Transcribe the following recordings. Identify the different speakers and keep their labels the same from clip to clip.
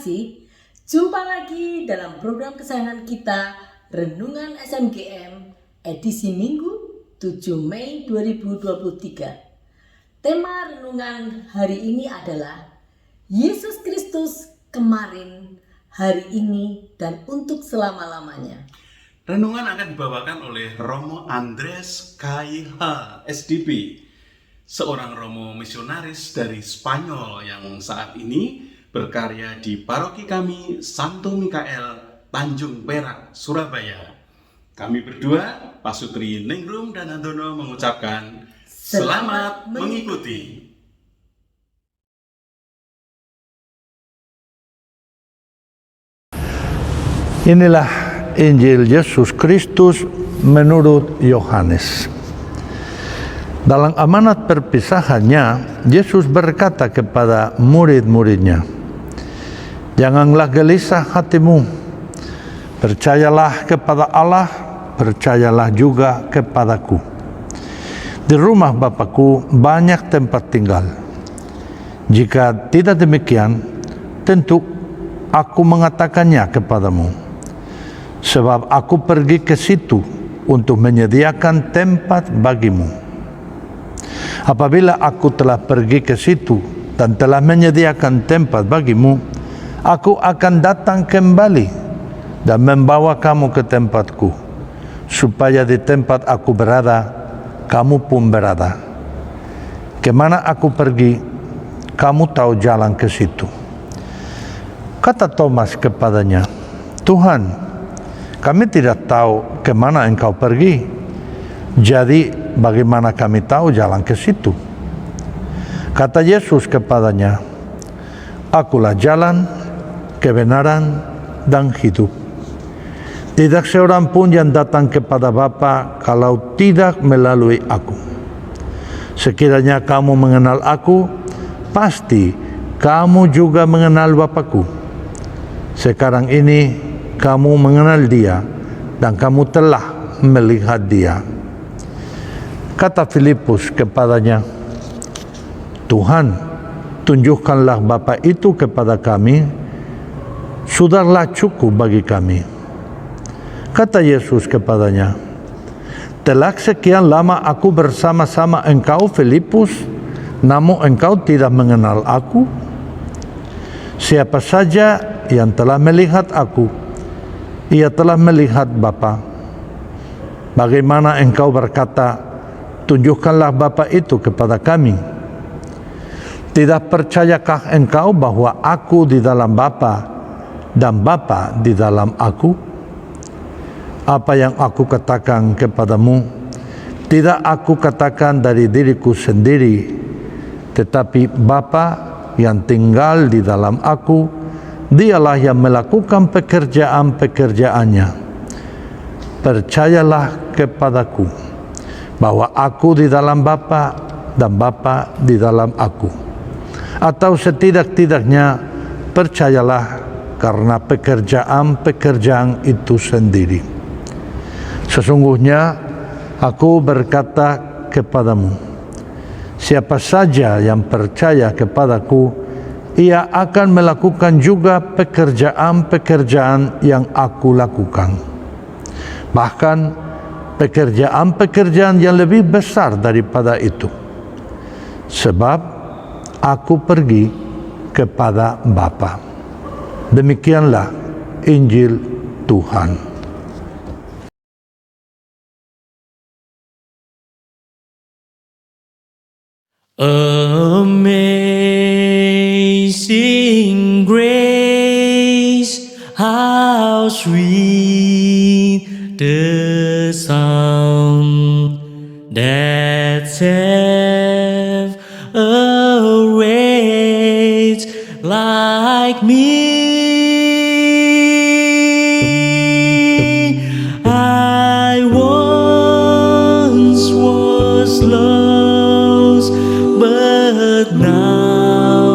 Speaker 1: kasih, jumpa lagi dalam program kesayangan kita, Renungan SMGM, edisi Minggu 7 Mei 2023. Tema renungan hari ini adalah Yesus Kristus kemarin, hari ini, dan untuk selama-lamanya.
Speaker 2: Renungan akan dibawakan oleh Romo Andres KIH SDP, seorang Romo misionaris dari Spanyol yang saat ini berkarya di paroki kami Santo Mikael, Tanjung Perak, Surabaya. Kami berdua, Pasutri Ningrum dan Handono mengucapkan selamat mengikuti.
Speaker 3: Inilah Injil Yesus Kristus menurut Yohanes. Dalam amanat perpisahannya, Yesus berkata kepada murid-muridnya, "Janganlah gelisah hatimu, percayalah kepada Allah, percayalah juga kepadaku. Di rumah Bapakku banyak tempat tinggal. Jika tidak demikian, tentu aku mengatakannya kepadamu. Sebab aku pergi ke situ untuk menyediakan tempat bagimu. Apabila aku telah pergi ke situ dan telah menyediakan tempat bagimu, aku akan datang kembali dan membawa kamu ke tempatku, supaya di tempat aku berada, kamu pun berada. Kemana aku pergi, kamu tahu jalan ke situ." Kata Thomas kepadanya, "Tuhan, kami tidak tahu kemana engkau pergi. Jadi bagaimana kami tahu jalan ke situ?" Kata Yesus kepadanya, "Akulah jalan, kebenaran, dan hidup. Tidak seorang pun yang datang kepada Bapa kalau tidak melalui aku. Sekiranya kamu mengenal aku, pasti kamu juga mengenal Bapakku. Sekarang ini kamu mengenal Dia dan kamu telah melihat Dia." Kata Filipus kepadanya, "Tuhan, tunjukkanlah Bapa itu kepada kami, sudahlah cukup bagi kami." Kata Yesus kepadanya, "Telah sekian lama aku bersama-sama engkau, Filipus, namun engkau tidak mengenal aku? Siapa saja yang telah melihat aku, ia telah melihat Bapa. Bagaimana engkau berkata, 'Tunjukkanlah Bapa itu kepada kami'? Tidak percayakah engkau bahwa aku di dalam Bapa dan Bapa di dalam aku? Apa yang aku katakan kepadamu, tidak aku katakan dari diriku sendiri, tetapi Bapa yang tinggal di dalam aku, Dialah yang melakukan pekerjaan-pekerjaannya. Percayalah kepadaku bahwa aku di dalam Bapa dan Bapa di dalam aku. Atau setidak-tidaknya percayalah karena pekerjaan-pekerjaan itu sendiri. Sesungguhnya aku berkata kepadamu, siapa saja yang percaya kepadaku, ia akan melakukan juga pekerjaan-pekerjaan yang aku lakukan. Bahkan pekerjaan-pekerjaan yang lebih besar daripada itu. Sebab aku pergi kepada Bapa." Demikianlah Injil Tuhan.
Speaker 4: Amazing grace, how sweet the sound that saved a wretch like me. I once was lost, but now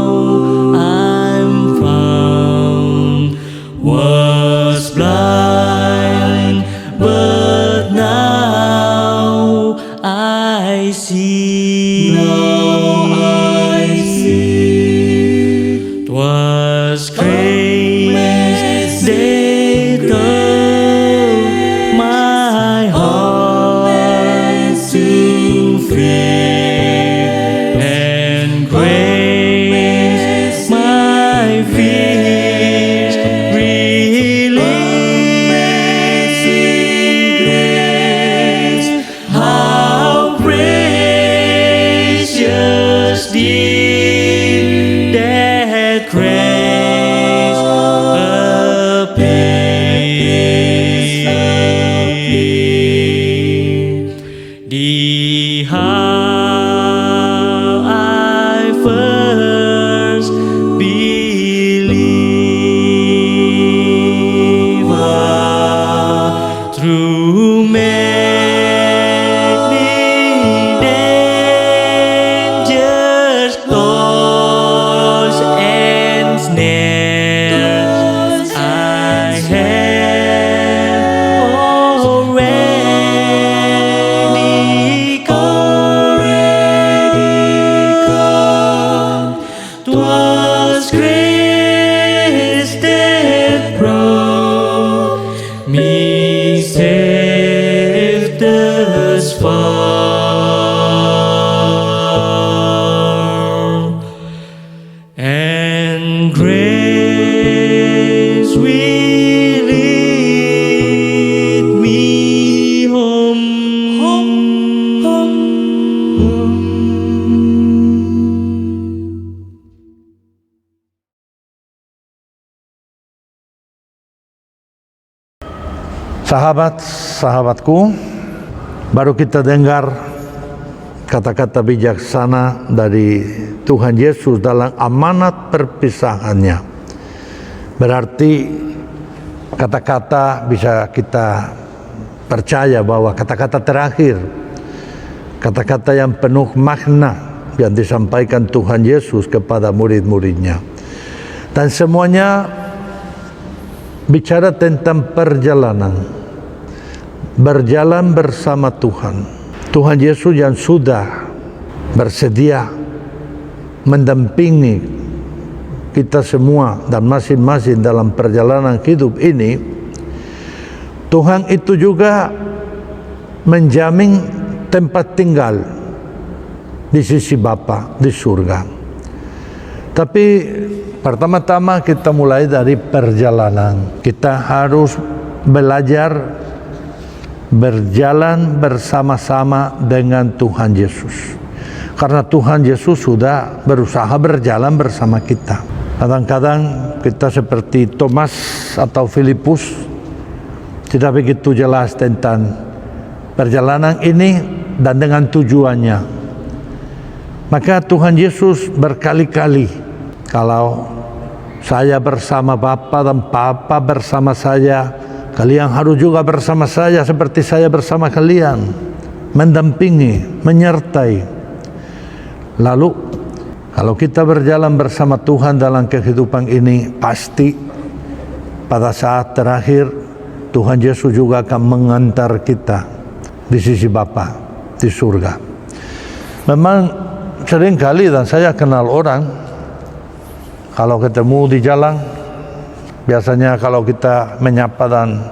Speaker 4: I'm found. Was blind, but now I see. Now I see. 'Twas grace through many dangers, toils and snares, I have already come. 'Twas grace that brought me safe thus far, and grace will lead me home, home, home.
Speaker 3: Sahabat-sahabatku, baru kita dengar kata-kata bijaksana dari Tuhan Yesus dalam amanat perpisahannya. Berarti kata-kata bisa kita percaya bahwa kata-kata terakhir, kata-kata yang penuh makna yang disampaikan Tuhan Yesus kepada murid-muridnya. Dan semuanya bicara tentang perjalanan. Berjalan bersama Tuhan. Tuhan Yesus yang sudah bersedia mendampingi kita semua dan masing-masing dalam perjalanan hidup ini. Tuhan itu juga menjamin tempat tinggal di sisi Bapa di surga. Tapi pertama-tama kita mulai dari perjalanan. Kita harus belajar berjalan bersama-sama dengan Tuhan Yesus. Karena Tuhan Yesus sudah berusaha berjalan bersama kita. Kadang-kadang kita seperti Thomas atau Filipus tidak begitu jelas tentang perjalanan ini dan dengan tujuannya. Maka Tuhan Yesus berkali-kali, kalau saya bersama Bapa dan Bapa bersama saya, kalian harus juga bersama saya seperti saya bersama kalian, mendampingi, menyertai. Lalu kalau kita berjalan bersama Tuhan dalam kehidupan ini, pasti pada saat terakhir Tuhan Yesus juga akan mengantar kita di sisi Bapa di surga. Memang seringkali, dan saya kenal orang, kalau ketemu di jalan, biasanya kalau kita menyapa dan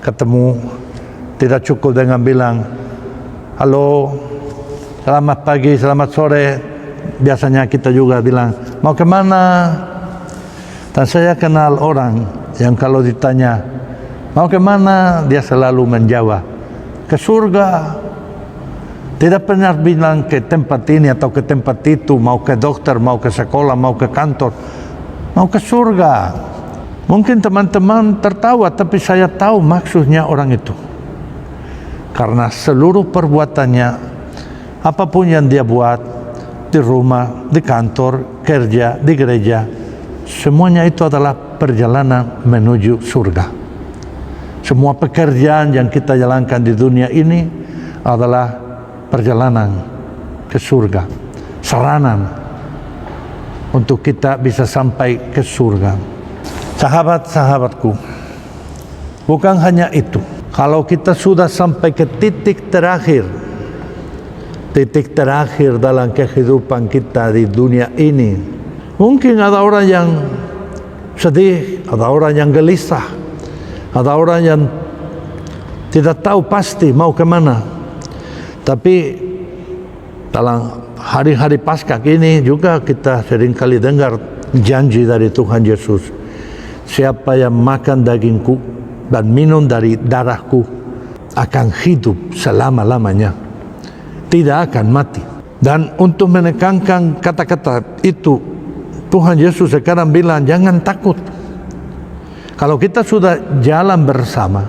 Speaker 3: ketemu, tidak cukup dengan bilang halo, selamat pagi, selamat sore. Biasanya kita juga bilang mau kemana. Dan saya kenal orang yang kalau ditanya mau kemana, dia selalu menjawab ke surga. Tidak pernah bilang ke tempat ini atau ke tempat itu, mau ke dokter, mau ke sekolah, mau ke kantor, mau ke surga. Mungkin teman-teman tertawa, tapi saya tahu maksudnya orang itu. Karena seluruh perbuatannya, apapun yang dia buat, di rumah, di kantor, kerja, di gereja, semuanya itu adalah perjalanan menuju surga. Semua pekerjaan yang kita jalankan di dunia ini adalah perjalanan ke surga. Sarana untuk kita bisa sampai ke surga. Sahabat-sahabatku, bukan hanya itu. Kalau kita sudah sampai ke titik terakhir dalam kehidupan kita di dunia ini, mungkin ada orang yang sedih, ada orang yang gelisah, ada orang yang tidak tahu pasti mau kemana. Tapi dalam hari-hari Paskah ini juga kita seringkali dengar janji dari Tuhan Yesus. Siapa yang makan dagingku dan minum dari darahku akan hidup selama-lamanya, tidak akan mati. Dan untuk menekankan kata-kata itu, Tuhan Yesus sekarang bilang jangan takut. Kalau kita sudah jalan bersama,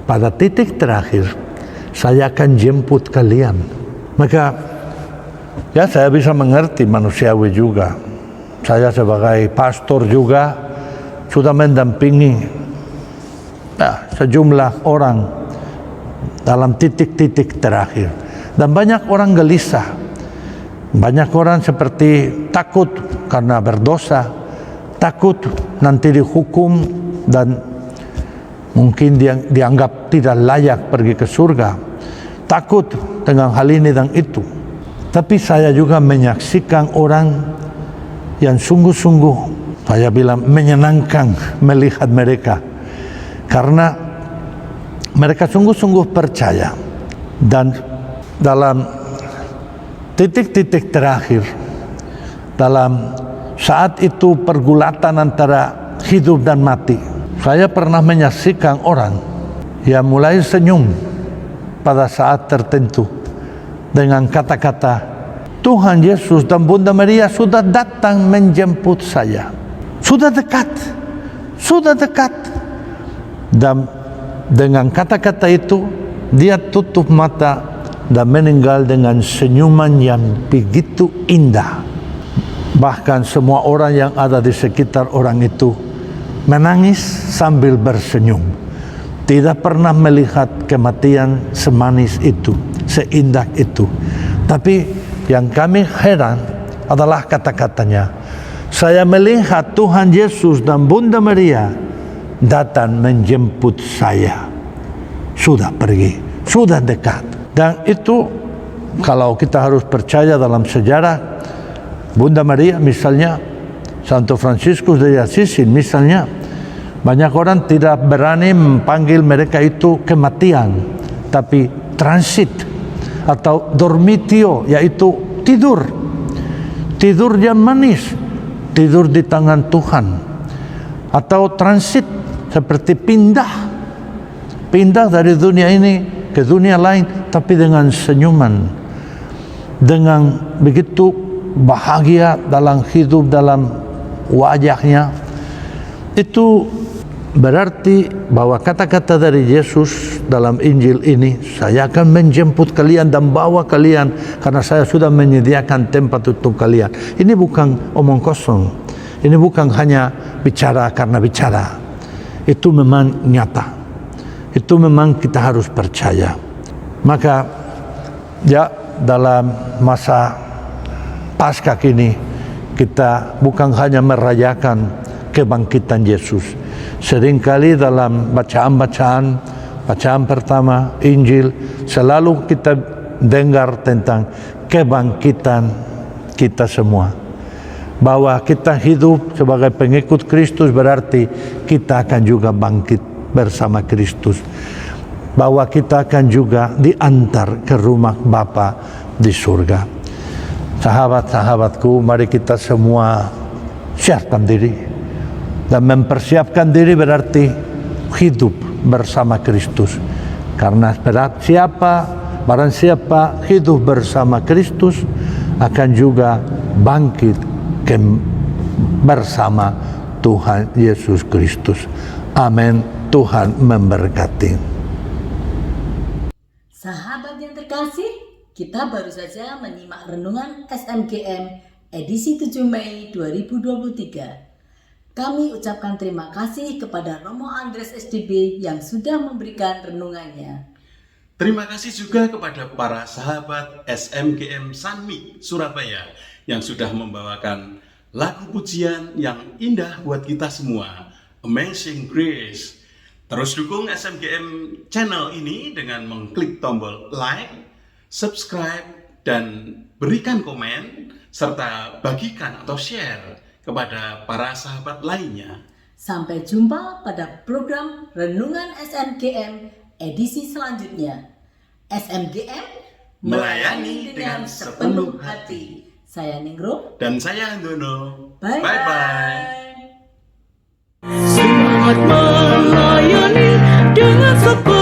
Speaker 3: pada titik terakhir saya akan jemput kalian. Maka ya saya bisa mengerti manusiawi juga. Saya sebagai pastor juga sudah mendampingi sejumlah orang dalam titik-titik terakhir. Dan banyak orang gelisah. Banyak orang seperti takut karena berdosa, takut nanti dihukum dan mungkin dianggap tidak layak pergi ke surga. Takut dengan hal ini dan itu. Tapi saya juga menyaksikan orang yang sungguh-sungguh, saya bilang menyenangkan melihat mereka. Karena mereka sungguh-sungguh percaya. Dan dalam titik-titik terakhir, dalam saat itu pergulatan antara hidup dan mati, saya pernah menyaksikan orang yang mulai senyum pada saat tertentu dengan kata-kata, Tuhan Yesus dan Bunda Maria sudah datang menjemput saya. Sudah dekat. Sudah dekat. Dan dengan kata-kata itu, dia tutup mata dan meninggal dengan senyuman yang begitu indah. Bahkan semua orang yang ada di sekitar orang itu menangis sambil bersenyum. Tidak pernah melihat kematian semanis itu, seindah itu. Tapi yang kami heran adalah kata-katanya. Saya melihat Tuhan Yesus dan Bunda Maria datang menjemput saya. Sudah pergi, sudah dekat. Dan itu kalau kita harus percaya dalam sejarah, Bunda Maria misalnya, Santo Fransiskus de Assisi misalnya, banyak orang tidak berani memanggil mereka itu kematian, tapi transit atau dormitio, yaitu tidur. Tidur yang manis, tidur di tangan Tuhan. Atau transit seperti pindah dari dunia ini ke dunia lain, tapi dengan senyuman, dengan begitu bahagia dalam hidup, dalam wajahnya. Itu berarti bahwa kata-kata dari Yesus dalam Injil ini, saya akan menjemput kalian dan bawa kalian karena saya sudah menyediakan tempat untuk kalian. Ini bukan omong kosong. Ini bukan hanya bicara karena bicara. Itu memang nyata. Itu memang kita harus percaya. Maka ya dalam masa Paskah ini kita bukan hanya merayakan kebangkitan Yesus. Seringkali dalam bacaan pertama Injil selalu kita dengar tentang kebangkitan kita semua. Bahwa kita hidup sebagai pengikut Kristus berarti kita akan juga bangkit bersama Kristus. Bahwa kita akan juga diantar ke rumah Bapa di surga. Sahabat-sahabatku, mari kita semua siapkan diri. Dan mempersiapkan diri berarti hidup bersama Kristus. Karena barang siapa hidup bersama Kristus akan juga bangkit bersama Tuhan Yesus Kristus. Amin. Tuhan memberkati.
Speaker 1: Sahabat yang terkasih, kita baru saja menyimak renungan SMGM edisi 7 Mei 2023. Kami ucapkan terima kasih kepada Romo Andres SDB yang sudah memberikan renungannya.
Speaker 2: Terima kasih juga kepada para sahabat SMGM Sanmi Surabaya yang sudah membawakan lagu pujian yang indah buat kita semua, Amazing Grace. Terus dukung SMGM channel ini dengan mengklik tombol like, subscribe, dan berikan komen, serta bagikan atau share kepada para sahabat lainnya.
Speaker 1: Sampai jumpa pada program Renungan SMGM edisi selanjutnya. SMGM
Speaker 2: melayani dengan sepenuh hati.
Speaker 1: Saya Ningrum
Speaker 2: Dan saya Andono.
Speaker 1: Bye-bye.
Speaker 4: Semangat melayani dengan sepenuh